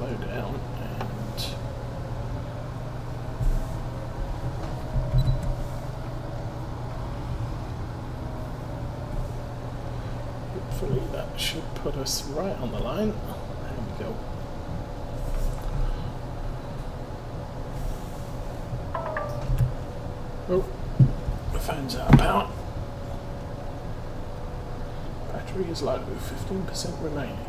slow down and hopefully that should put us right on the line. There we go. Oh, the phone's out of power. Battery is low, 15% remaining.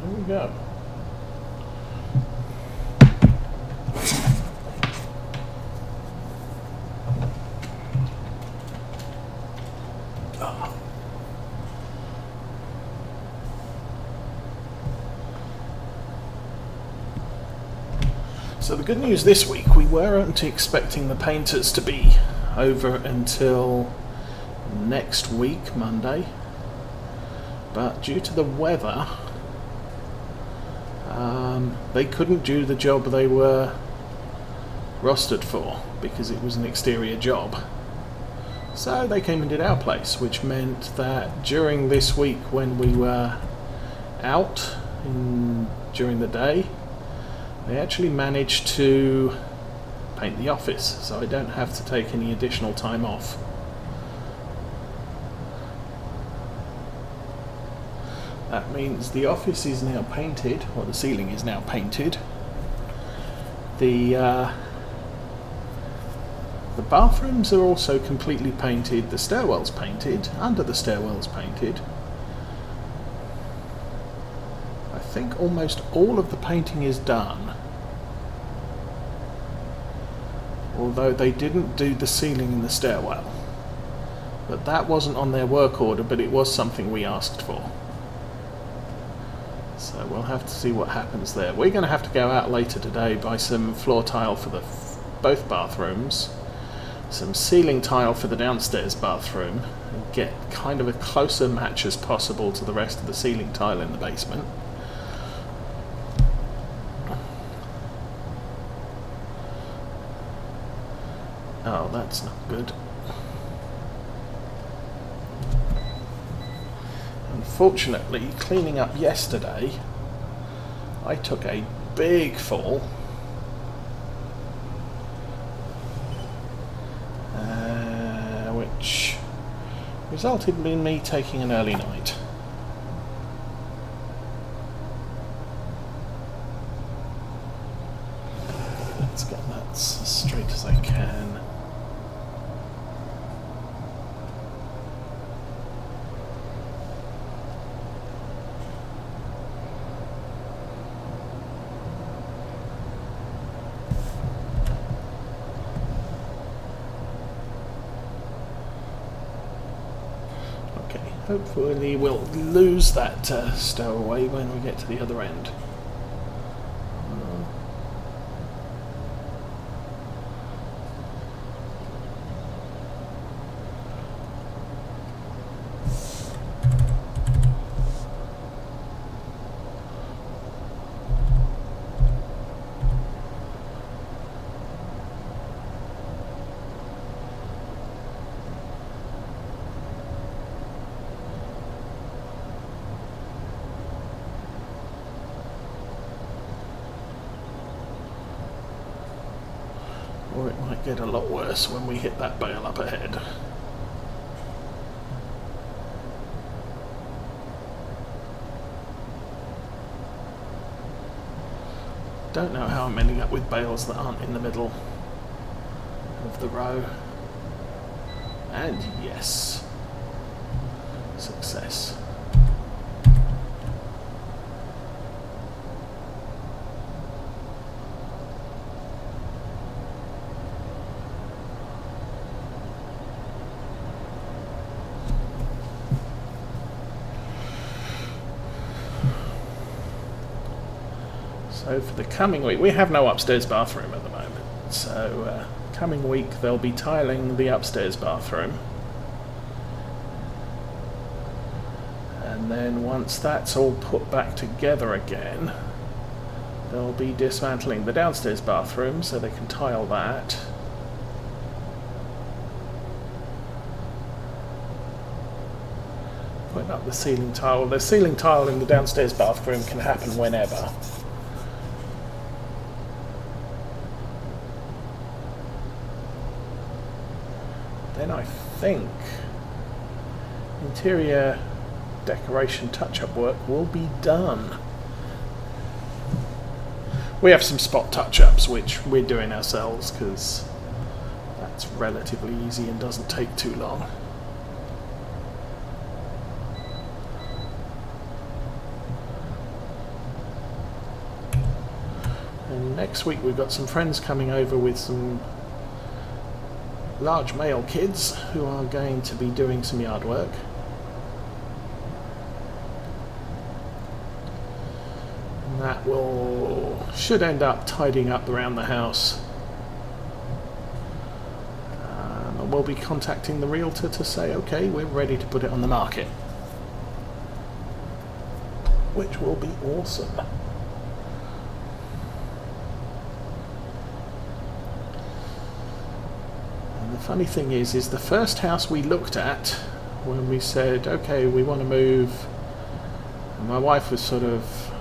And here we go. So the good news this week, we weren't expecting the painters to be over until next week, Monday, but due to the weather, they couldn't do the job they were rostered for because it was an exterior job. So they came and did our place, which meant that during this week when we were out during the day, they actually managed to paint the office, so I don't have to take any additional time off. That means the office is now painted, or the ceiling is now painted. The bathrooms are also completely painted, the stairwell's painted, under the stairwell's painted. I think almost all of the painting is done. Although they didn't do the ceiling in the stairwell. But that wasn't on their work order, but it was something we asked for. So we'll have to see what happens there. We're going to have to go out later today, buy some floor tile for both bathrooms, some ceiling tile for the downstairs bathroom, and get kind of a closer match as possible to the rest of the ceiling tile in the basement. Oh, that's not good. Unfortunately, cleaning up yesterday, I took a big fall. Which resulted in me taking an early night. Let's get that as straight as I can. Hopefully we'll lose that stowaway when we get to the other end. Or it might get a lot worse when we hit that bale up ahead. Don't know how I'm ending up with bales that aren't in the middle of the row. And yes, success. So for the coming week, we have no upstairs bathroom at the moment, so coming week they'll be tiling the upstairs bathroom, and then once that's all put back together again, They'll be dismantling the downstairs bathroom so they can tile that. Putting up the ceiling tile. The ceiling tile in the downstairs bathroom can happen whenever. Then I think interior decoration touch-up work will be done. We have some spot touch-ups which we're doing ourselves because that's relatively easy and doesn't take too long. And next week we've got some friends coming over with some large male kids who are going to be doing some yard work. And that should end up tidying up around the house. And we'll be contacting the realtor to say, okay, we're ready to put it on the market. Which will be awesome. And the funny thing is the first house we looked at when we said, okay, we want to move, and my wife was sort of,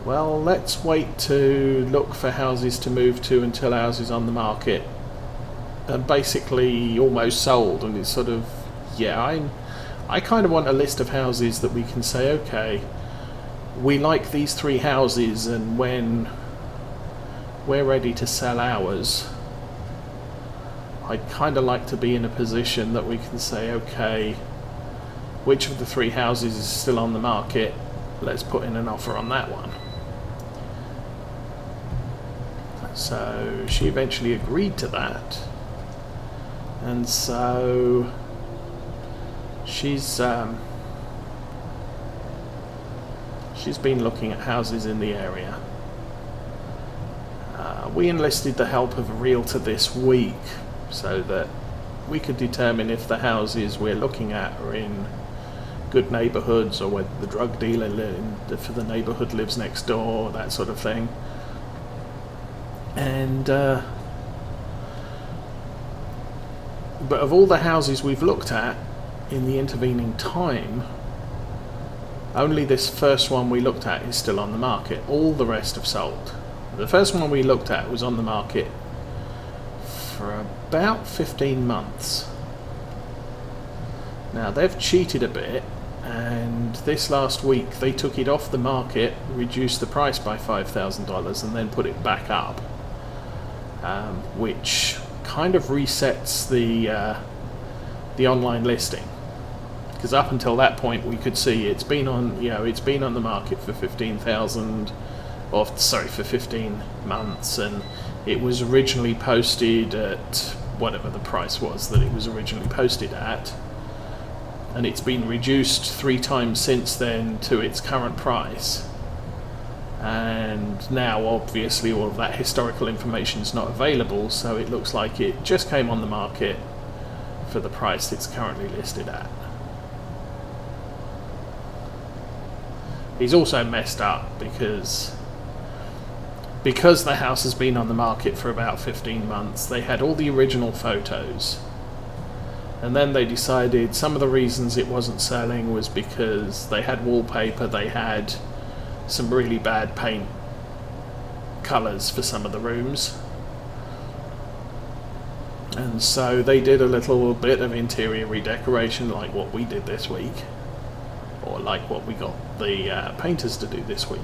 well, let's wait to look for houses to move to until ours is on the market, and basically almost sold. And it's sort of, yeah, I kind of want a list of houses that we can say, okay, we like these 3 houses, and when we're ready to sell ours, I'd kind of like to be in a position that we can say, okay, which of the 3 houses is still on the market, let's put in an offer on that one. So she eventually agreed to that, and so she's been looking at houses in the area. We enlisted the help of a realtor this week so that we could determine if the houses we're looking at are in good neighbourhoods, or whether the drug dealer for the neighbourhood lives next door, that sort of thing. And but of all the houses we've looked at in the intervening time, only this first one we looked at is still on the market. All the rest have sold. The first one we looked at was on the market for about 15 months. Now they've cheated a bit, and this last week they took it off the market, reduced the price by $5,000 and then put it back up, which kind of resets the online listing, because up until that point we could see it's been on the market for 15,000, or sorry, for 15 months, and it was originally posted at whatever the price was that it was originally posted at, and it's been reduced 3 times since then to its current price. And now obviously all of that historical information is not available, so it looks like it just came on the market for the price it's currently listed at. He's also messed up because the house has been on the market for about 15 months. They had all the original photos, and then they decided some of the reasons it wasn't selling was because they had wallpaper, they had some really bad paint colours for some of the rooms, and so they did a little bit of interior redecoration like what we did this week, or like what we got the painters to do this week.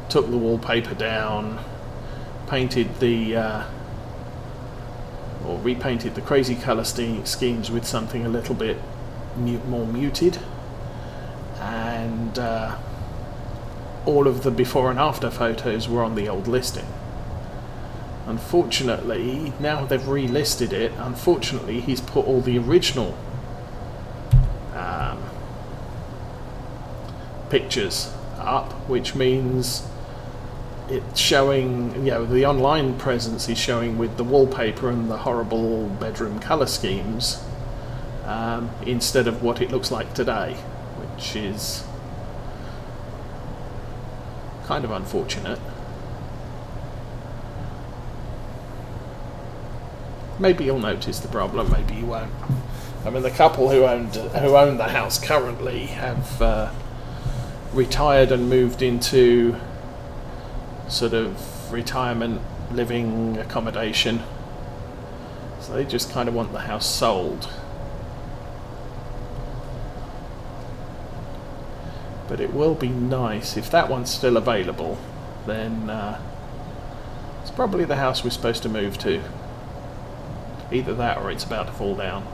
Took the wallpaper down, painted or repainted the crazy colour schemes with something a little bit more muted, and all of the before and after photos were on the old listing. Unfortunately, now they've relisted it, unfortunately he's put all the original pictures up, which means it's showing, the online presence is showing with the wallpaper and the horrible bedroom colour schemes, instead of what it looks like today, which is Kind of unfortunate. Maybe you'll notice the problem, maybe you won't. I mean, the couple who own the house currently have retired and moved into sort of retirement living accommodation. So they just kind of want the house sold. But it will be nice if that one's still available. Then it's probably the house we're supposed to move to. Either that or it's about to fall down.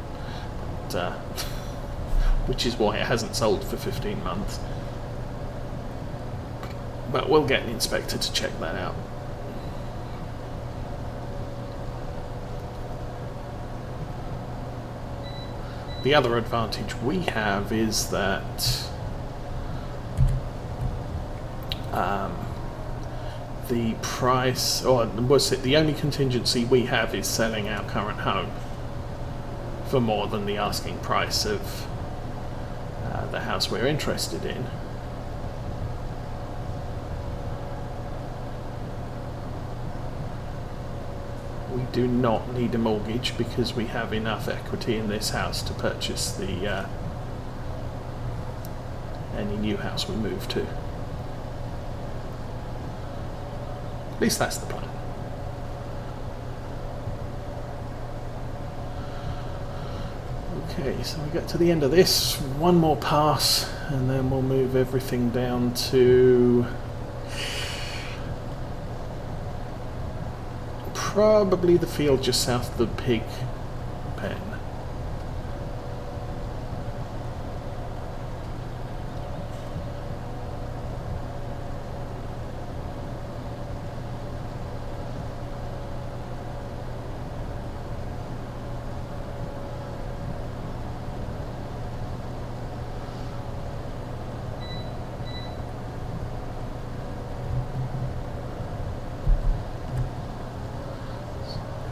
But, which is why it hasn't sold for 15 months. But we'll get an inspector to check that out. The other advantage we have is that the price, or was it the only contingency we have, is selling our current home for more than the asking price of the house we're interested in. We do not need a mortgage because we have enough equity in this house to purchase the any new house we move to. At least that's the plan. Okay, so we get to the end of this, one more pass, and then we'll move everything down to probably the field just south of the pig pen.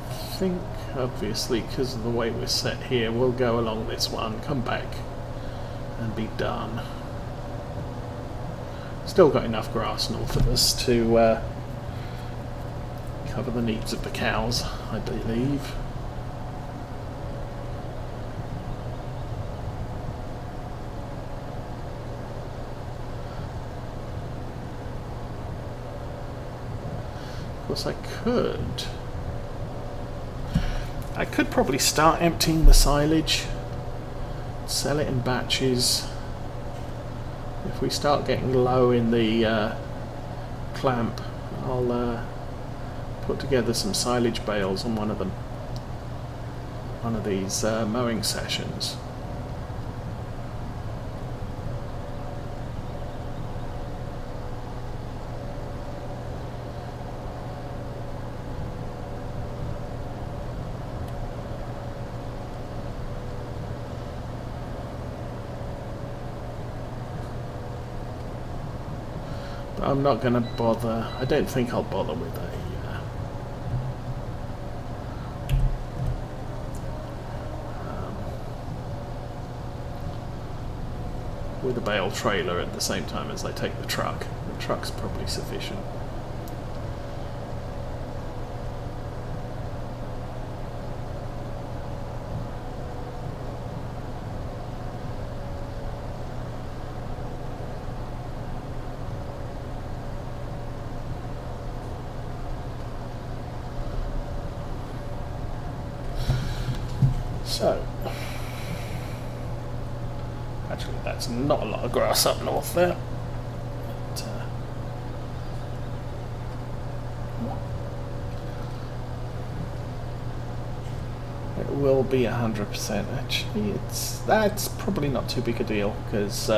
I think, obviously, because of the way we're set here, we'll go along this one, come back, and be done. Still got enough grass north of us to cover the needs of the cows, I believe. Of course, I could probably start emptying the silage, sell it in batches. If we start getting low in the clamp, I'll put together some silage bales on one of these mowing sessions. I'm not going to bother. I don't think I'll bother with a bale trailer at the same time as I take the truck. The truck's probably sufficient. So, actually that's not a lot of grass up north there. But, it will be 100%. Actually, that's probably not too big a deal because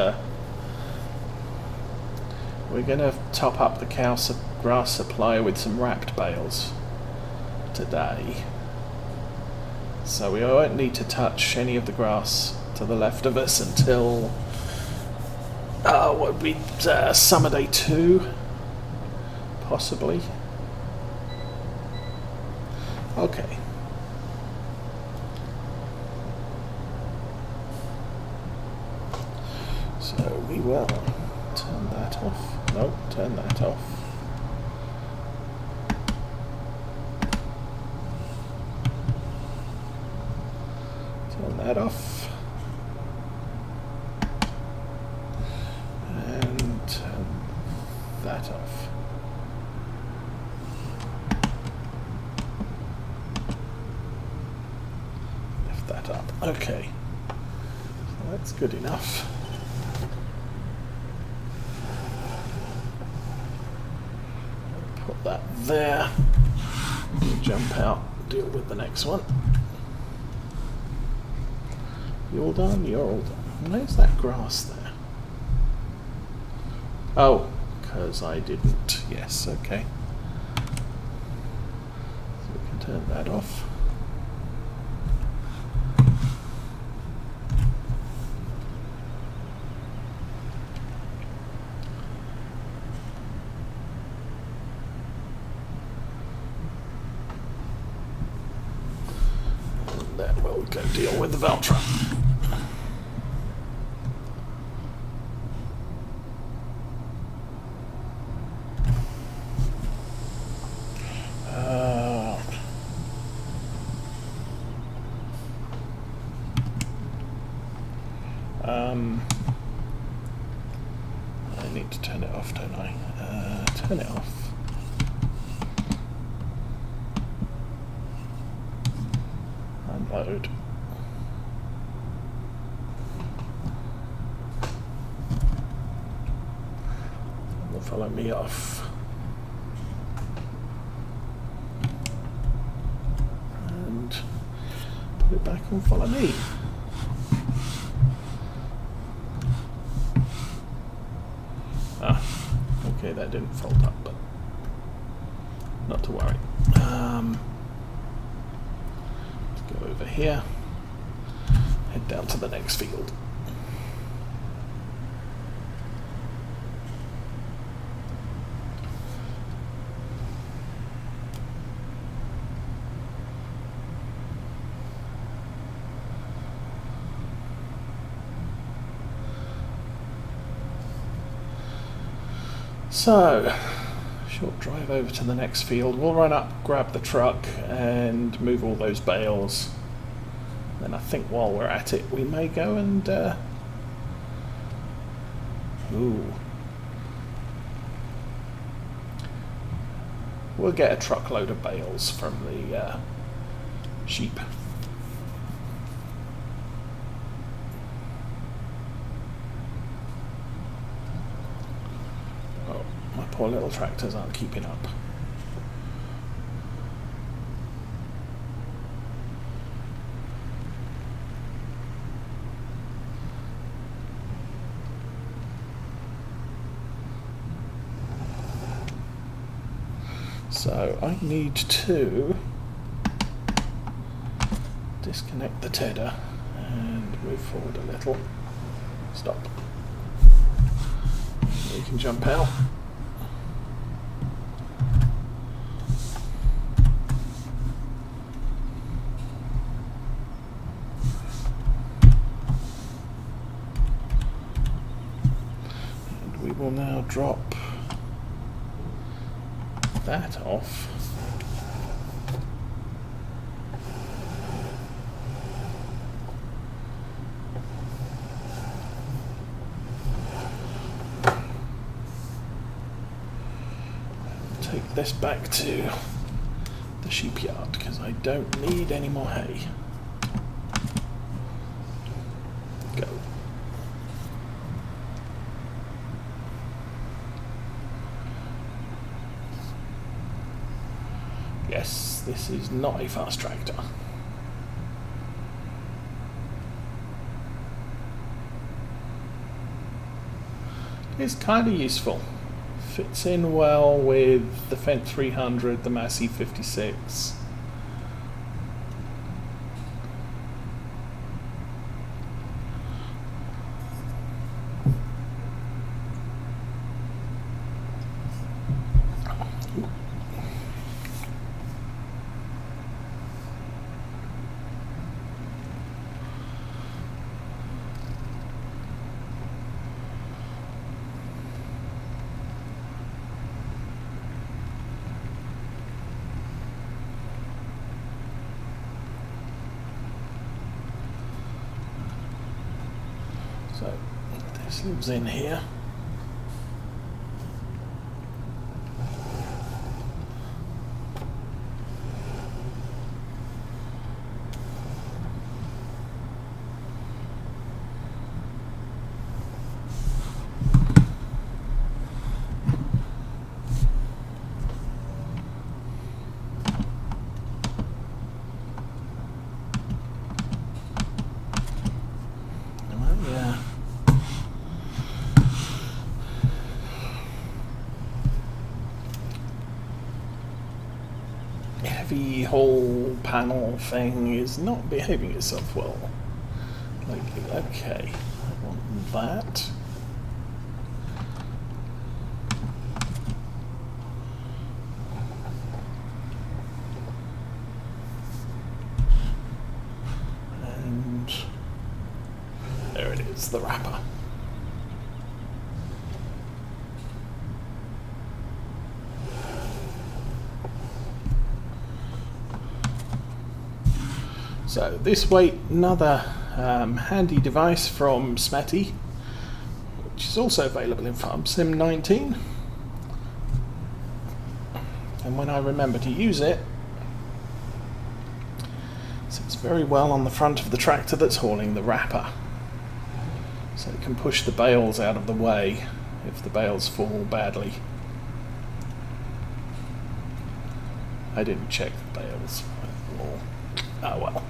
we're going to top up the grass supply with some wrapped bales today. So we won't need to touch any of the grass to the left of us until what would be summer day 2, possibly. Okay. So we will turn that off. No, turn that off. Turn that off. And turn that off. Lift that up. Okay. So that's good enough. Put that there. Jump out, deal with the next one. You all done? You're all done. Where's that grass there? Oh, because I didn't. Yes, okay. So we can turn that off. And then we'll go deal with the Valtra. I need to turn it off, don't I? Turn it off. Unload. And will follow me off. And put it back and follow me. Okay, that didn't fold up, but not to worry. Let's go over here, head down to the next field. So, short drive over to the next field. We'll run up, grab the truck, and move all those bales. Then I think while we're at it, we may go and... We'll get a truckload of bales from the sheep. Poor little tractors aren't keeping up. So I need to disconnect the tedder and move forward a little. Stop. You can jump out. Will now drop that off. Take this back to the sheep yard because I don't need any more hay. Go. Yes, this is not a fast tractor. It's kind of useful. Fits in well with the Fendt 300, the Massey 56. This lives in here. Heavy whole panel thing is not behaving itself well. Like, okay, I want that. And there it is, the wrapper. So this weight, another handy device from Smetty, which is also available in FarmSim 19. And when I remember to use it, it sits very well on the front of the tractor that's hauling the wrapper. So it can push the bales out of the way if the bales fall badly. I didn't check the bales. Oh well.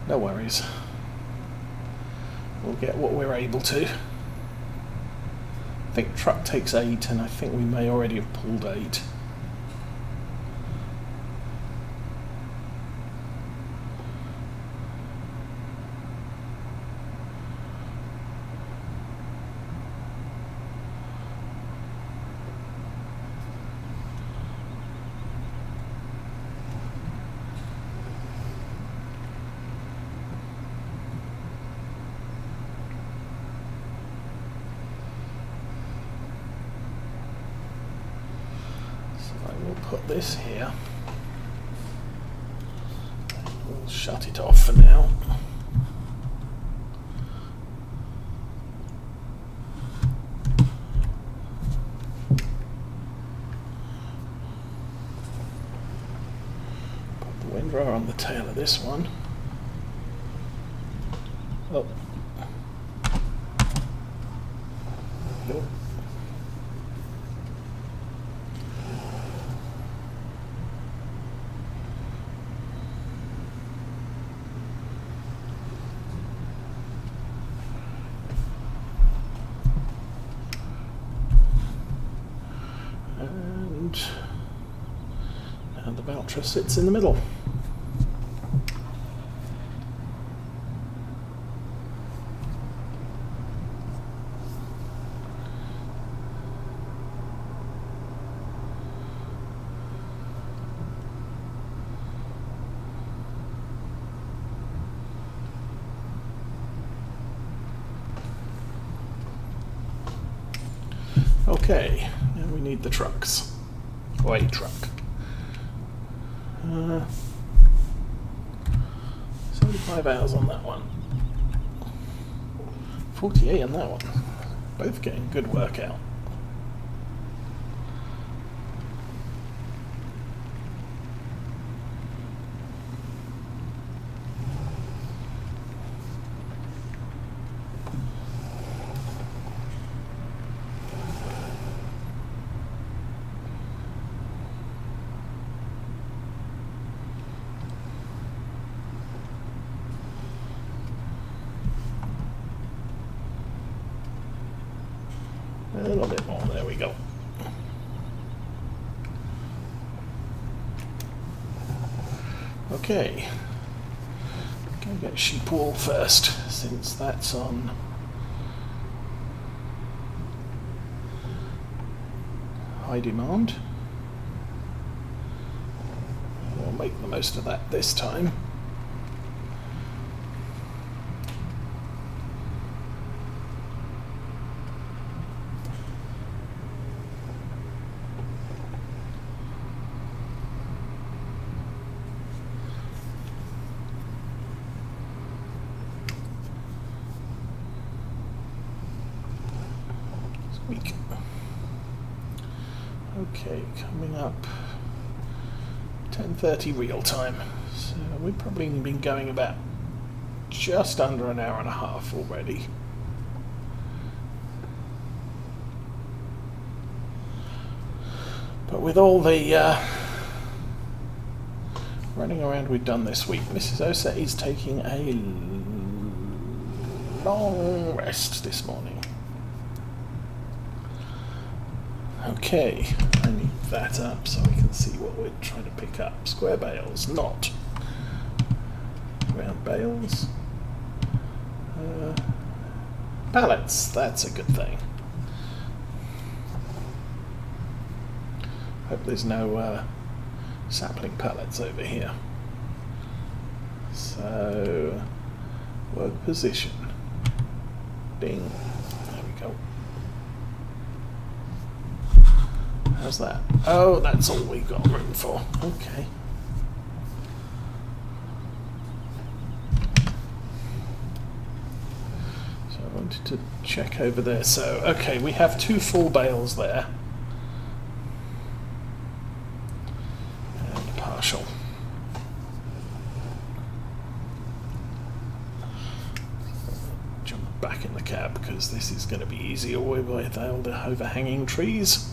No worries. We'll get what we're able to. I think the truck takes 8, and I think we may already have pulled 8. Put this here. We'll shut it off for now. Put the windrow on the tail of this one. Oh. Nope. And the Valtra sits in the middle. Okay, now we need the trucks. Or a truck. 75 hours on that one. 48 on that one. Both getting good workout. A little bit more, there we go. Okay, go get sheep wool first, since that's on high demand. We'll make the most of that this time. week. Okay, coming up 10:30 real time. So we've probably been going about just under an hour and a half already. But with all the running around we've done this week, Mrs. Osa is taking a long rest this morning. Okay, I need that up so we can see what we're trying to pick up. Square bales, not. Round bales. Pallets, that's a good thing. Hope there's no sapling pallets over here. So, work position. Ding. There we go. How's that? Oh, that's all we've got room for. Okay. So I wanted to check over there. So, okay, we have 2 full bales there. And partial. Jump back in the cab because this is going to be easier with all the overhanging trees.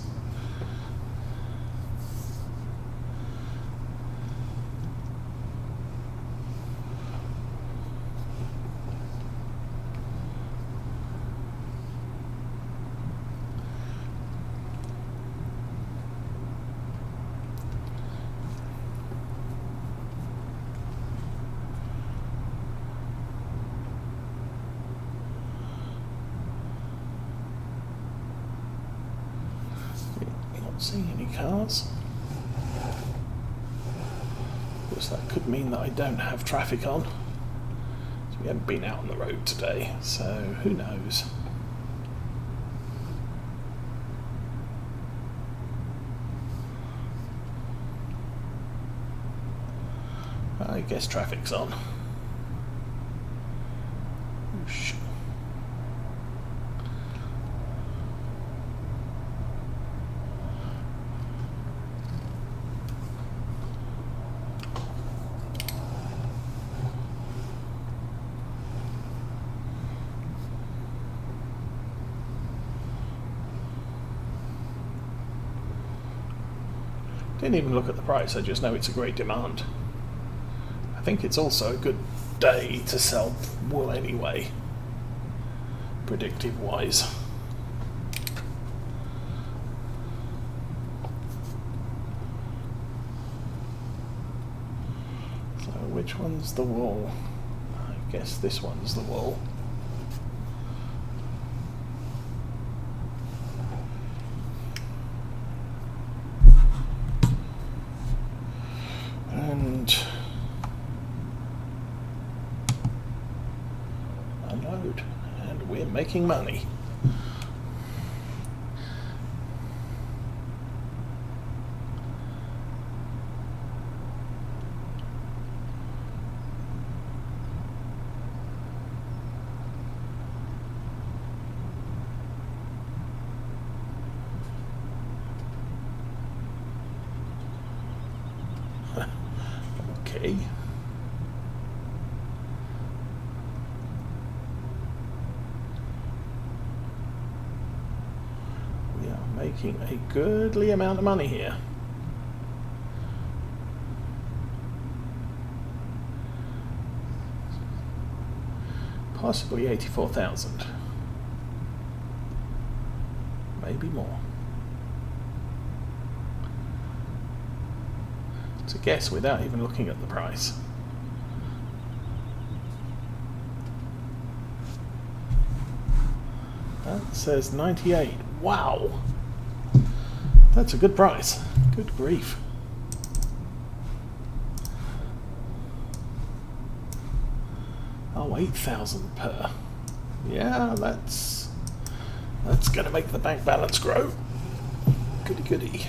Not seeing any cars. Of course, that could mean that I don't have traffic on. So we haven't been out on the road today, so who knows? I guess traffic's on. Whoosh. Didn't even look at the price, I just know it's a great demand. I think it's also a good day to sell wool anyway, predictive wise. So which one's the wool? I guess this one's the wool. And unload, and we're making money. Okay. We are making a goodly amount of money here. Possibly 84,000. Maybe more. To guess without even looking at the price. That says 98. Wow! That's a good price. Good grief. Oh, 8,000 per. Yeah, that's going to make the bank balance grow. Goody goody.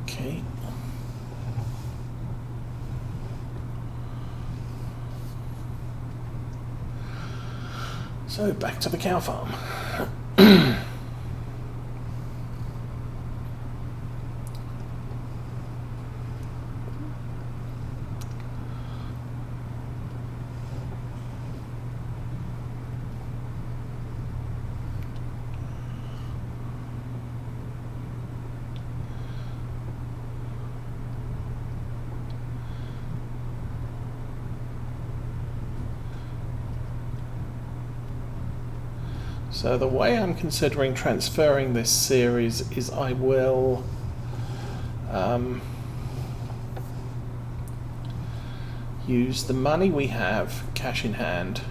Okay. So back to the cow farm. So the way I'm considering transferring this series is I will use the money we have, cash in hand.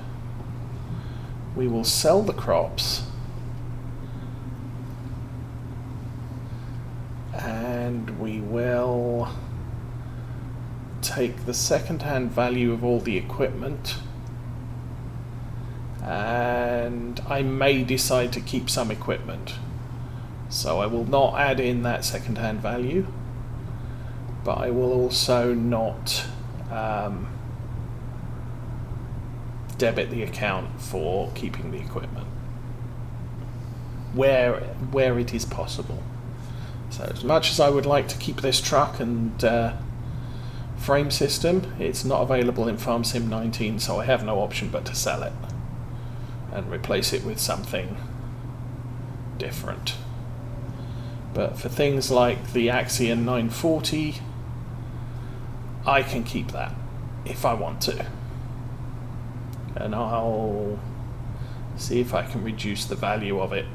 We will sell the crops and we will take the second-hand value of all the equipment, and I may decide to keep some equipment. So I will not add in that second-hand value, but I will also not debit the account for keeping the equipment where it is possible. So as much as I would like to keep this truck and frame system, it's not available in Farm Sim 19, so I have no option but to sell it and replace it with something different. But for things like the Axion 940, I can keep that if I want to. And I'll see if I can reduce the value of it.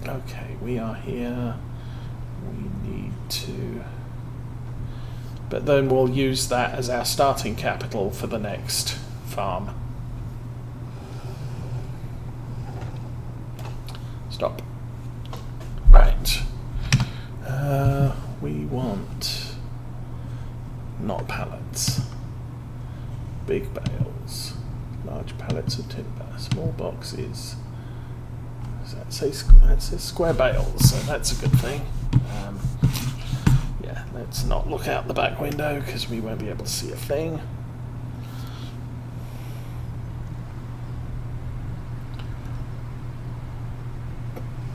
Okay, we are here. We need to... But then we'll use that as our starting capital for the next farm. Stop. Right. We want not pallets, big bales, large pallets of timber, small boxes. That says square bales, so that's a good thing. Yeah, let's not look out the back window because we won't be able to see a thing.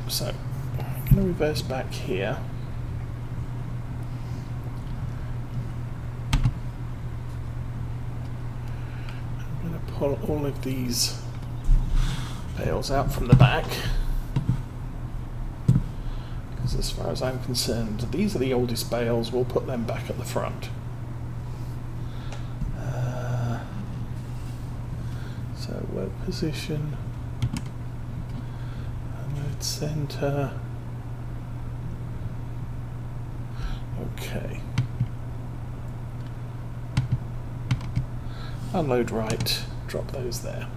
So I'm going to reverse back here. I'm going to pull all of these bales out from the back, because as far as I'm concerned, these are the oldest bales. We'll put them back at the front. So work position. Center. Okay. Unload right, drop those there.